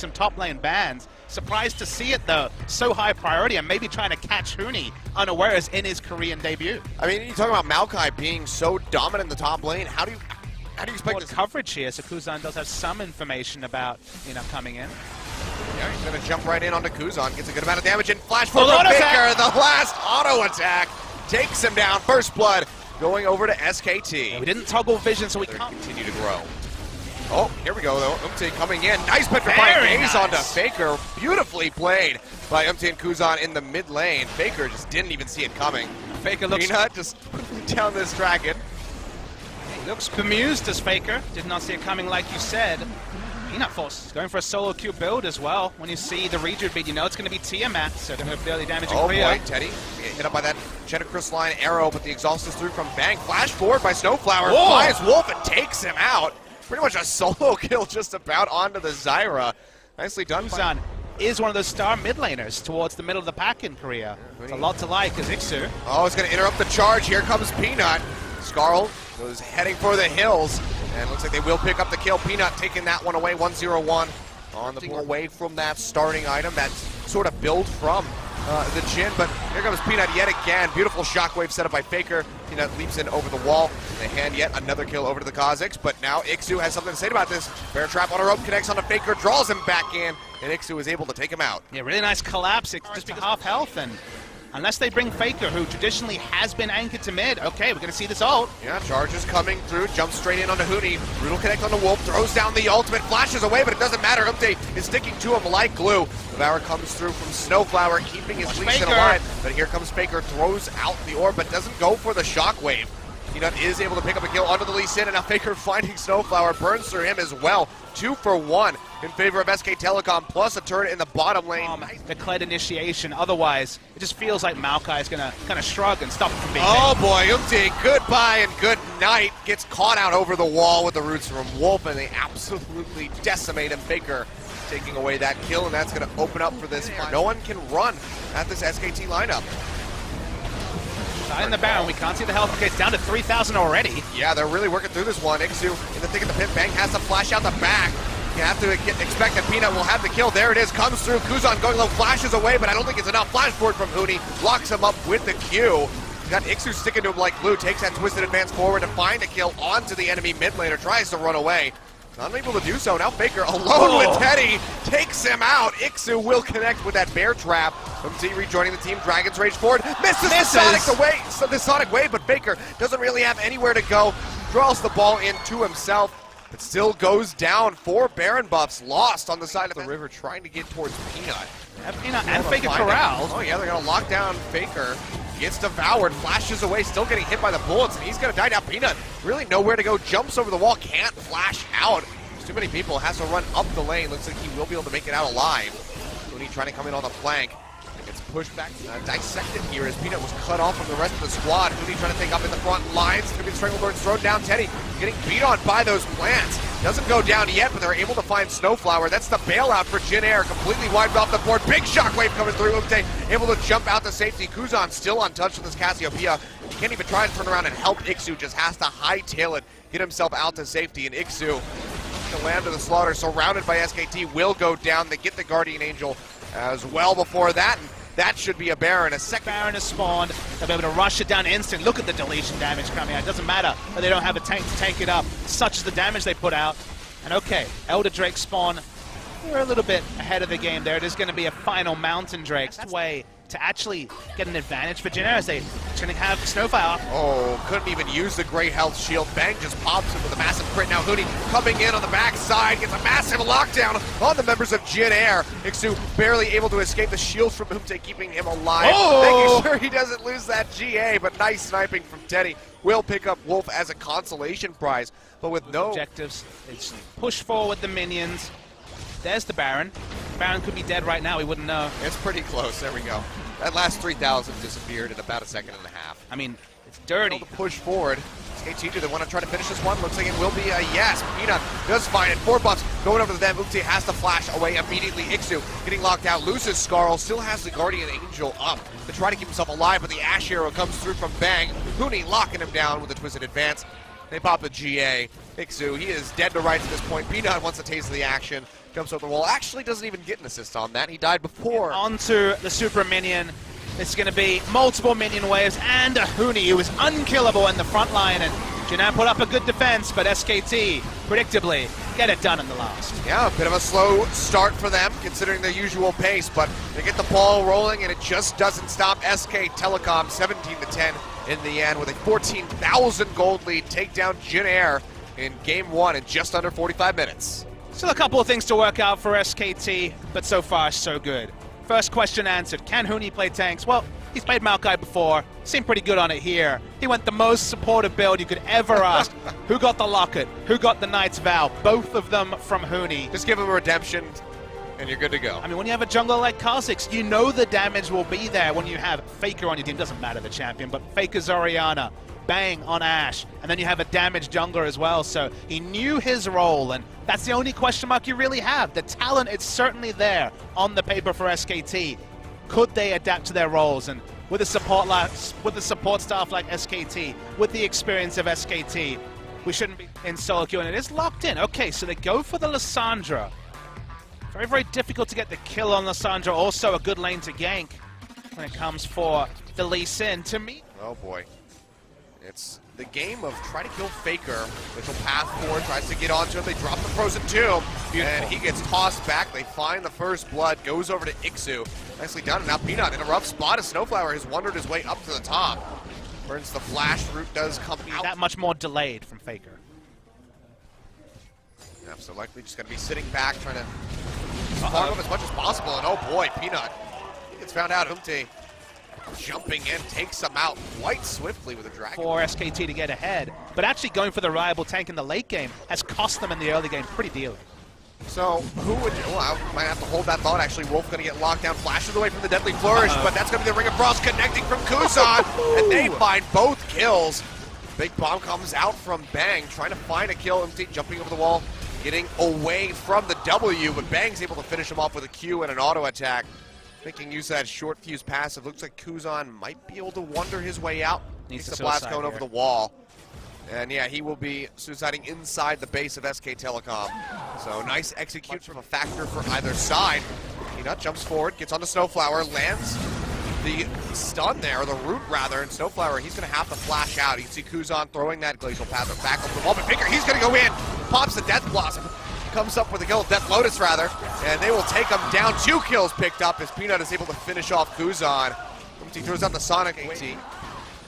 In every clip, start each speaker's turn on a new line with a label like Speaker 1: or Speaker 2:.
Speaker 1: some top lane bans. Surprised to see it though, so high priority, and maybe trying to catch Huni unawares in his Korean debut.
Speaker 2: I mean, you talk about Maokai being so dominant in the top lane. How do you expect this
Speaker 1: coverage here? So Kuzan does have some information about coming in.
Speaker 2: Yeah, he's going to jump right in onto Kuzan, gets a good amount of damage, and flash forward from Faker. The last auto attack takes him down. First blood going over to SKT.
Speaker 1: Yeah, we didn't toggle vision, so we can't
Speaker 2: continue to grow. Oh, here we go though. Umte coming in. Nice petrifying gaze onto Faker. Beautifully played by Umte and Kuzan in the mid lane. Faker just didn't even see it coming.
Speaker 1: Faker looks
Speaker 2: Peanut just down this dragon.
Speaker 1: He looks bemused as Faker. Did not see it coming like you said. Peanut Force going for a solo Q build as well. When you see the Rejuve beat, you know it's going to be Tiamat, so they're going to barely damage
Speaker 2: Oh
Speaker 1: clear.
Speaker 2: boy, Teddy hit up by that Cheddar Crystalline arrow, but the exhaust is through from Bang. Flash forward by Snowflower, flies Wolf and takes him out. Pretty much a solo kill just about onto the Zyra. Nicely done.
Speaker 1: Kuzan is one of those star mid laners towards the middle of the pack in Korea. It's a lot to like as Ixu.
Speaker 2: Oh, it's going to interrupt the charge. Here comes Peanut. Skarl goes heading for the hills, and looks like they will pick up the kill. Peanut taking that one away, 1-0-1 on the board. Away from that starting item, that sort of build from the Jhin, but here comes Peanut yet again. Beautiful shockwave set up by Faker. Peanut leaps in over the wall. They hand yet another kill over to the Kazakhs, but now Ixu has something to say about this. Bear trap on a rope, connects onto Faker, draws him back in, and Ixu is able to take him out.
Speaker 1: Yeah, really nice collapse. It's just half health, and unless they bring Faker, who traditionally has been anchored to mid, okay, we're going to see this ult.
Speaker 2: Yeah, charge is coming through, jumps straight in onto Huni. Brutal connect onto Wolf, throws down the ultimate, flashes away, but it doesn't matter. Umte is sticking to him like glue. Devour comes through from Snowflower, keeping his Lee Sin alive. But here comes Faker, throws out the orb, but doesn't go for the shockwave. Peanut is able to pick up a kill onto the Lee Sin, and now Faker finding Snowflower, burns through him as well. 2 for 1 in favor of SK Telecom, plus a turret in the bottom lane.
Speaker 1: Declared initiation, otherwise it just feels like Maokai is going to kind of shrug and stop him from being
Speaker 2: Oh boy, Umte, goodbye and good night. Gets caught out over the wall with the roots from Wolf, and they absolutely decimate him. Faker taking away that kill, and that's going to open up for this. No one can run at this SKT lineup.
Speaker 1: In the Baron, we can't see the health. Okay, it's down to 3,000 already.
Speaker 2: Yeah, they're really working through this one. Ixu in the thick of the pit. Bang has to flash out the back. You have to expect that Peanut will have the kill. There it is, comes through. Kuzan going low, flashes away, but I don't think it's enough. Flash forward from Huni, locks him up with the Q. He's got Ixu sticking to him like glue, takes that twisted advance forward to find a kill onto the enemy mid laner, tries to run away. Not able to do so. Now Faker alone with Teddy takes him out. Ixu will connect with that bear trap. Umte rejoining the team. Dragon's Rage forward. Misses the Sonic Wave, but Faker doesn't really have anywhere to go. Draws the ball in to himself, but still goes down. 4 Baron buffs lost on the side of the river, trying to get towards Peanut.
Speaker 1: Peanut and Faker corralled.
Speaker 2: Oh yeah, they're going to lock down Faker. Gets devoured, flashes away, still getting hit by the bullets, and he's going to die now. Peanut really nowhere to go, jumps over the wall, can't flash out. There's too many people, has to run up the lane. Looks like he will be able to make it out alive. Huni trying to come in on the flank. Gets pushed back, dissected here as Peanut was cut off from the rest of the squad. Huni trying to take up in the front lines. It's going to be the Stranglethorns thrown down. Teddy getting beat on by those plants. Doesn't go down yet, but they're able to find Snowflower. That's the bailout for Jhin Air, completely wiped off the board. Big shockwave coming through. Umte able to jump out to safety. Kuzan still untouched with this Cassiopeia. He can't even try and turn around and help Ixu, just has to hightail it, get himself out to safety, and Ixu to land to the slaughter, surrounded by SKT, will go down. They get the Guardian Angel as well before that, and that should be a Baron. A second
Speaker 1: Baron is spawned. They'll be able to rush it down instant. Look at the deletion damage coming out. It doesn't matter that they don't have a tank to tank it up. Such is the damage they put out. And okay, Elder Drake spawn. We're a little bit ahead of the game there. It is going to be a final Mountain Drake. That's the way to actually get an advantage for Jhin Air as they trying to have Snowfire.
Speaker 2: Oh, couldn't even use the great health shield. Bang just pops him with a massive crit. Now Huni coming in on the backside, gets a massive lockdown on the members of Jhin Air. Ixu barely able to escape the shield from Umte, keeping him alive. Making sure he doesn't lose that GA, but nice sniping from Teddy. Will pick up Wolf as a consolation prize, but with no
Speaker 1: objectives. It's push forward the minions. There's the Baron. Baron could be dead right now, we wouldn't know.
Speaker 2: It's pretty close, there we go. That last 3,000 disappeared in about a second and a half.
Speaker 1: I mean, it's dirty.
Speaker 2: To push forward. SKT, do they want to try to finish this one? Looks like it will be a yes. Peanut does find it. 4 buffs going over to them. Umte has to flash away immediately. Ixu getting locked out, loses Skarl, still has the Guardian Angel up to try to keep himself alive, but the Ash Arrow comes through from Bang. Huni locking him down with a twisted advance. They pop a GA. Ixu, he is dead to rights at this point. Peanut wants a taste of the action. Jumps over the wall. Actually doesn't even get an assist on that. He died before.
Speaker 1: Onto the super minion. It's going to be multiple minion waves and a Huni who is unkillable in the front line. And Jinan put up a good defense, but SKT, predictably, get it done in the last.
Speaker 2: Yeah, a bit of a slow start for them, considering their usual pace, but they get the ball rolling, and it just doesn't stop SK Telecom 17-10 in the end with a 14,000 gold lead. Take down Jin Air in game 1 in just under 45 minutes.
Speaker 1: Still a couple of things to work out for SKT, but so far, so good. First question answered. Can Huni play tanks? Well, he's played Maokai before. Seemed pretty good on it here. He went the most supportive build you could ever ask. Who got the Locket? Who got the Knight's Vow? Both of them from Huni.
Speaker 2: Just give him a redemption, and you're good to go.
Speaker 1: I mean, when you have a jungler like Kha'Zix, you know the damage will be there when you have Faker on your team. Doesn't matter the champion, but Faker's Orianna. Bang on Ashe, and then you have a damaged jungler as well, so he knew his role, and that's the only question mark you really have. The talent is certainly there on the paper for SKT. Could they adapt to their roles? And with a support staff like SKT, with the experience of SKT, we shouldn't be in solo queue, and it is locked in. Okay, so they go for the Lissandra. Very, very difficult to get the kill on Lissandra. Also a good lane to gank when it comes for the Lee Sin. To me,
Speaker 2: oh boy. It's the game of try to kill Faker, which will pass forward, tries to get onto him. They drop the Frozen Tomb, and he gets tossed back. They find the first blood, goes over to Ixu. Nicely done, and now Peanut in a rough spot as Snowflower has wandered his way up to the top. Burns the flash, root does come out.
Speaker 1: that much more delayed from Faker.
Speaker 2: Yeah, so likely just going to be sitting back, trying to farm him as much as possible, and oh boy, Peanut. He gets found out, Umti. Jumping in, takes him out quite swiftly with a dragon.
Speaker 1: For SKT to get ahead, but actually going for the reliable tank in the late game has cost them in the early game pretty dearly.
Speaker 2: So, who would you, well, I might have to hold that thought actually. Wolf gonna get locked down, flashes away from the Deadly Flourish, but that's gonna be the Ring of Frost connecting from Kuzan, and they find both kills. Big bomb comes out from Bang, trying to find a kill, jumping over the wall, getting away from the W, but Bang's able to finish him off with a Q and an auto attack. Making use of that short fuse passive. Looks like Kuzan might be able to wander his way out. Needs the blast cone over the wall. And yeah, he will be suiciding inside the base of SK Telecom. So nice execution from a factor for either side. Peanut jumps forward, gets onto Snowflower, lands the stun there, or the root rather, and Snowflower, he's going to have to flash out. You can see Kuzan throwing that Glacial Path back over the wall, but Faker, he's going to go in, pops the Death Blossom, comes up with a kill, Death Lotus rather, and they will take him down. 2 kills picked up as Peanut is able to finish off Kuzan. He throws out the Sonic AT.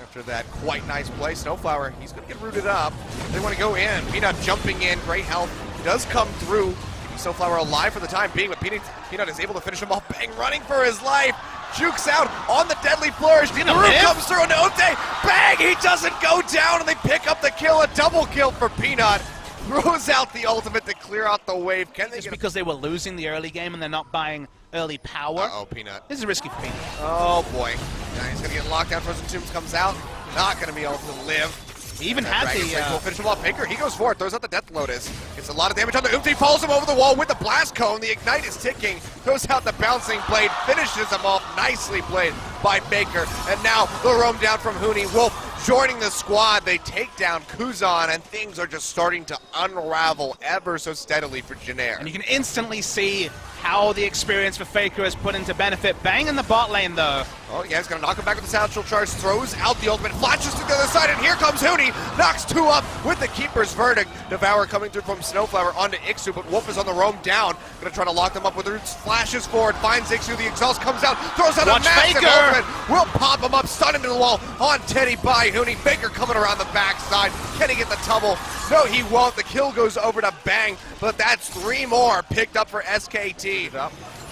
Speaker 2: After that quite nice play, Snowflower, he's going to get rooted up. They want to go in. Peanut jumping in, great health, does come through. Snowflower alive for the time being, but Peanut is able to finish him off. Bang, running for his life. Jukes out on the Deadly Flourish. The root comes through, Note. Bang, he doesn't go down, and they pick up the kill. A double kill for Peanut. Throws out the ultimate to clear out the wave. Can they
Speaker 1: It's because they were losing the early game and they're not buying early power.
Speaker 2: Uh-oh, Peanut.
Speaker 1: This is risky for Peanut.
Speaker 2: Oh, boy. Now he's going to get locked down. Frozen Tombs comes out. Not going to be able to live.
Speaker 1: He even had the...
Speaker 2: will finish him off. Faker, he goes for it. Throws out the Death Lotus. Gets a lot of damage on the Umti. Falls him over the wall with the Blast Cone. The Ignite is ticking. Throws out the Bouncing Blade. Finishes him off. Nicely played by Faker. And now the roam down from Huni. Wolf joining the squad. They take down Kuzan, and things are just starting to unravel ever so steadily for Janair.
Speaker 1: And you can instantly see how the experience for Faker is put into benefit. Bang in the bot lane, though.
Speaker 2: Oh, yeah, he's going to knock him back with the Satchel Charge, throws out the ultimate, flashes to the other side, and here comes Huni, knocks 2 up with the Keeper's Verdict. Devour coming through from Snowflower onto Ixu, but Wolf is on the roam down. Going to try to lock them up with roots, flashes forward, finds Ixu, the exhaust comes out, throws out a massive ultimate, will pop him up, stun him to the wall on Teddy by Huni. Faker coming around the backside, can he get the tumble? No, he won't. The kill goes over to Bang, but that's 3 more picked up for SKT.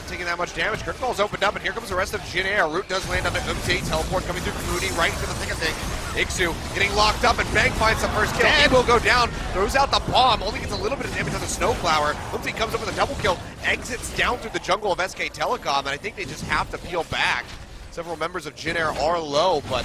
Speaker 2: Taking that much damage. Curveball's opened up, and here comes the rest of Jin Air. Root does land on the Umti. Teleport coming through from Moody right into the thick of things. Ixu getting locked up, and Bang finds the first kill. He will go down, throws out the bomb, only gets a little bit of damage on the Snowflower. Umti comes up with a double kill, exits down through the jungle of SK Telecom, and I think they just have to peel back. Several members of Jin Air are low, but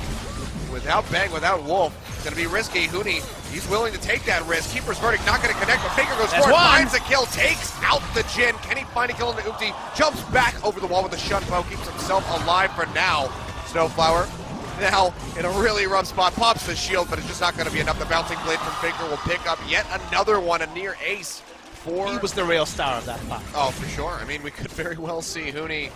Speaker 2: without Bang, without Wolf, it's going to be risky. Huni, he's willing to take that risk. Keeper's Verdict not going to connect, but Faker goes forward, finds a kill, takes out the Jin. Can he find a kill on the Umti? Jumps back over the wall with a Shun Bow, keeps himself alive for now. Snowflower now in a really rough spot, pops the shield, but it's just not going to be enough. The Bouncing Blade from Faker will pick up yet another one, a near ace before.
Speaker 1: He was the real star of that fight.
Speaker 2: Oh, for sure. I mean, we could very well see Huni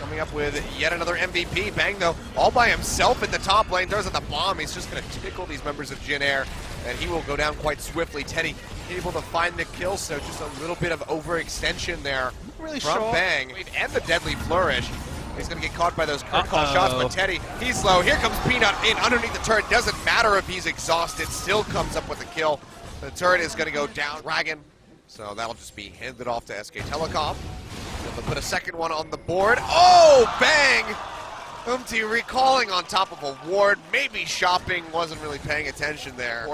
Speaker 2: coming up with yet another MVP. Bang, though, all by himself in the top lane. Throws at the bomb. He's just going to tickle these members of Jin Air, and he will go down quite swiftly. Teddy able to find the kill, so just a little bit of overextension there
Speaker 1: Really
Speaker 2: from
Speaker 1: sure.
Speaker 2: Bang. And the deadly flourish. He's going to get caught by those crit call shots, but Teddy, he's low. Here comes Peanut in underneath the turret. Doesn't matter if he's exhausted, still comes up with the kill. The turret is going to go down. Dragon, so that'll just be handed off to SK Telecom. They'll put a second one on the board. Oh, Bang! recalling on top of a ward. Maybe shopping, wasn't really paying attention there.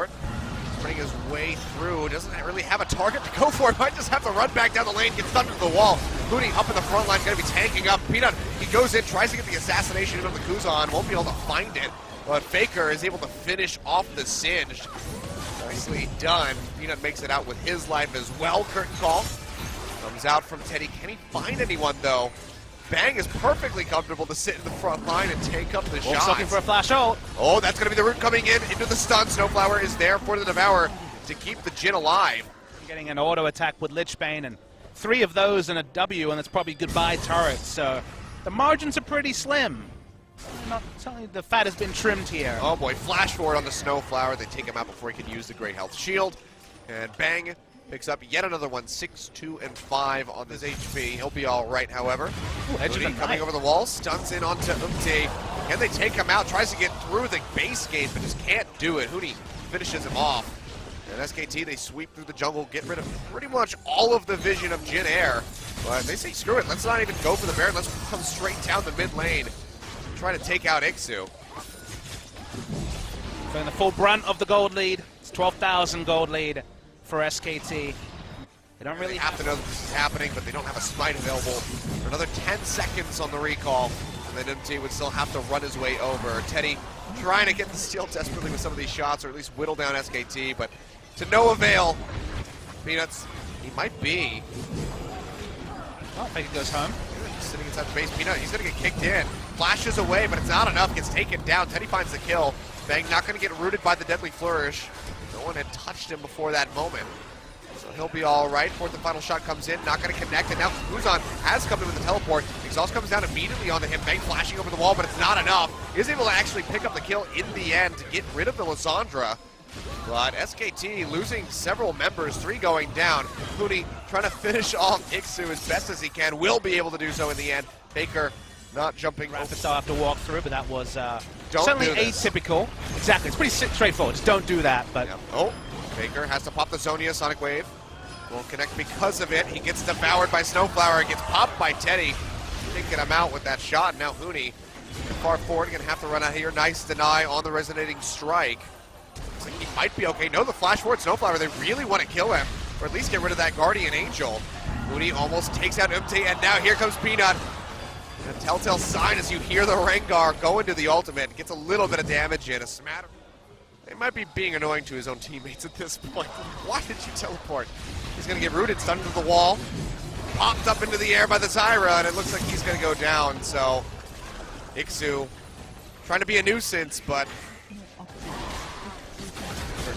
Speaker 2: Running his way through, doesn't really have a target to go for. Might just have to run back down the lane, get stunned to the wall. Mooney up in the front line, going to be tanking up. Peanut, he goes in, tries to get the assassination on the Kuzan, won't be able to find it. But Faker is able to finish off the Singe. Nicely done. Peanut makes it out with his life as well. Curtain call comes out from Teddy. Can he find anyone though? Bang is perfectly comfortable to sit in the front line and take up the shot.
Speaker 1: Looking for a flash ult.
Speaker 2: Oh, that's going to be the root coming in into the stun. Snowflower is there for the Devour to keep the Jin alive.
Speaker 1: Getting an auto attack with Lichbane, and 3 of those and a W, and it's probably goodbye turret. So the margins are pretty slim. Not telling you, the fat has been trimmed here.
Speaker 2: Oh boy, flash forward on the Snowflower. They take him out before he can use the Great Health Shield. And Bang picks up yet another one, 6, 2, and 5 on his HP. He'll be all right, however. Mooney coming over the wall, stuns in onto Umte. Can they take him out? Tries to get through the base gate, but just can't do it. Hooney finishes him off. And SKT, they sweep through the jungle, get rid of pretty much all of the vision of Jin Air. But they say, screw it, let's not even go for the Baron. Let's come straight down the mid lane. Try to take out Ixu.
Speaker 1: Feeling the full brunt of the gold lead. It's 12,000 gold lead for SKT. They don't really
Speaker 2: have to know that this is happening, but they don't have a smite available for another 10 seconds on the recall. And then MT would still have to run his way over. Teddy trying to get the steal desperately with some of these shots, or at least whittle down SKT, but to no avail. Peanuts, he might be.
Speaker 1: Oh, Faker goes home.
Speaker 2: Sitting inside the base. Peanut, he's going to get kicked in. Flashes away, but it's not enough. Gets taken down. Teddy finds the kill. Bang not going to get rooted by the deadly flourish. No one had touched him before that moment. So he'll be all right. Fourth and final shot comes in. Not going to connect. And now Kuzan has come in with the teleport. Exhaust comes down immediately onto him. Bang flashing over the wall, but it's not enough. He is able to actually pick up the kill in the end to get rid of the Lysandra. But SKT losing several members, 3 going down. Hooney trying to finish off Ixu as best as he can. Will be able to do so in the end. Faker not jumping.
Speaker 1: Rapid have to walk through, but that was
Speaker 2: Don't
Speaker 1: certainly
Speaker 2: do this.
Speaker 1: atypical. Exactly, it's pretty straightforward. Just don't do that. But
Speaker 2: Yep. Oh, Faker has to pop the Zonia Sonic Wave. Won't connect because of it. He gets devoured by Snowflower. Gets popped by Teddy. Taking him out with that shot. Now Hooney far forward. Going to have to run out here. Nice deny on the resonating strike. Looks like he might be okay. No, the flash forward Snowflower. They really want to kill him, or at least get rid of that Guardian Angel. Hooney almost takes out Umte, and now here comes Peanut. A telltale sign as you hear the Rengar go into the ultimate. Gets a little bit of damage in. A smatter. They might be being annoying to his own teammates at this point. Why did you teleport? He's going to get rooted, stunned to the wall. Popped up into the air by the Zyra, and it looks like he's going to go down. So, Ixu trying to be a nuisance, but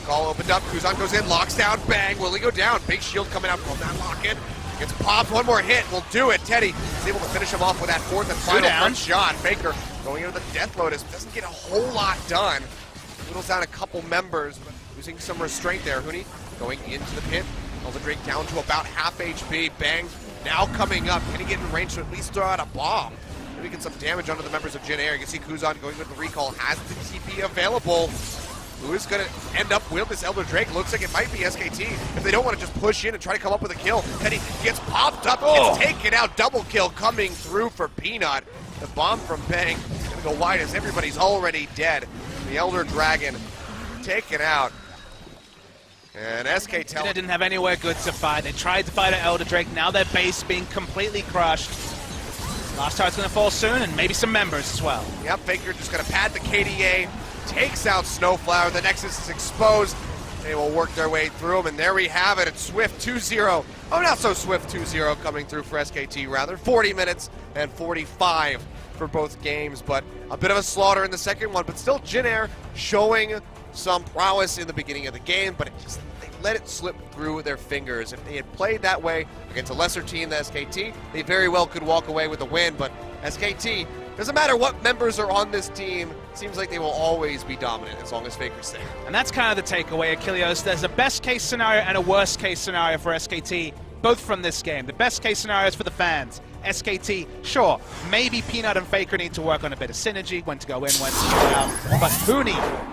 Speaker 2: call opened up. Kuzan goes in, locks down, Bang. Will he go down? Big shield coming out from that lock-in. Gets popped. One more hit will do it. Teddy is able to finish him off with that 4th and final front shot. Faker going into the Death Lotus. Doesn't get a whole lot done. Whittles down a couple members, but losing some restraint there. Hooney going into the pit. Elder Drake down to about half HP. Bang now coming up. Can he get in range to at least throw out a bomb? Maybe get some damage onto the members of Jin Air. You can see Kuzan going with the recall. Has the TP available. Who is going to end up with this Elder Drake? Looks like it might be SKT if they don't want to just push in and try to come up with a kill. Teddy gets popped up, gets taken out. Double kill coming through for Peanut. The bomb from Bang is going to go wide as everybody's already dead. The Elder Dragon taken out. And SK
Speaker 1: They didn't have anywhere good to fight. They tried to fight an Elder Drake. Now their base being completely crushed. Last target's going to fall soon, and maybe some members as well.
Speaker 2: Yep, Faker just going to pad the KDA. Takes out Snowflower. The Nexus is exposed. They will work their way through him, and there we have it. It's Swift 2-0. Oh, not so Swift 2-0 coming through for SKT, rather. 40 minutes and 45 for both games, but a bit of a slaughter in the second one. But still, Jin Air showing some prowess in the beginning of the game, but they let it slip through their fingers. If they had played that way against a lesser team than SKT, they very well could walk away with a win, but SKT, doesn't matter what members are on this team, seems like they will always be dominant as long as Faker's there.
Speaker 1: And that's kind of the takeaway, Achilleos. There's a best case scenario and a worst case scenario for SKT, both from this game. The best case scenario is for the fans. SKT, sure, maybe Peanut and Faker need to work on a bit of synergy, when to go in, when to go out. But Huni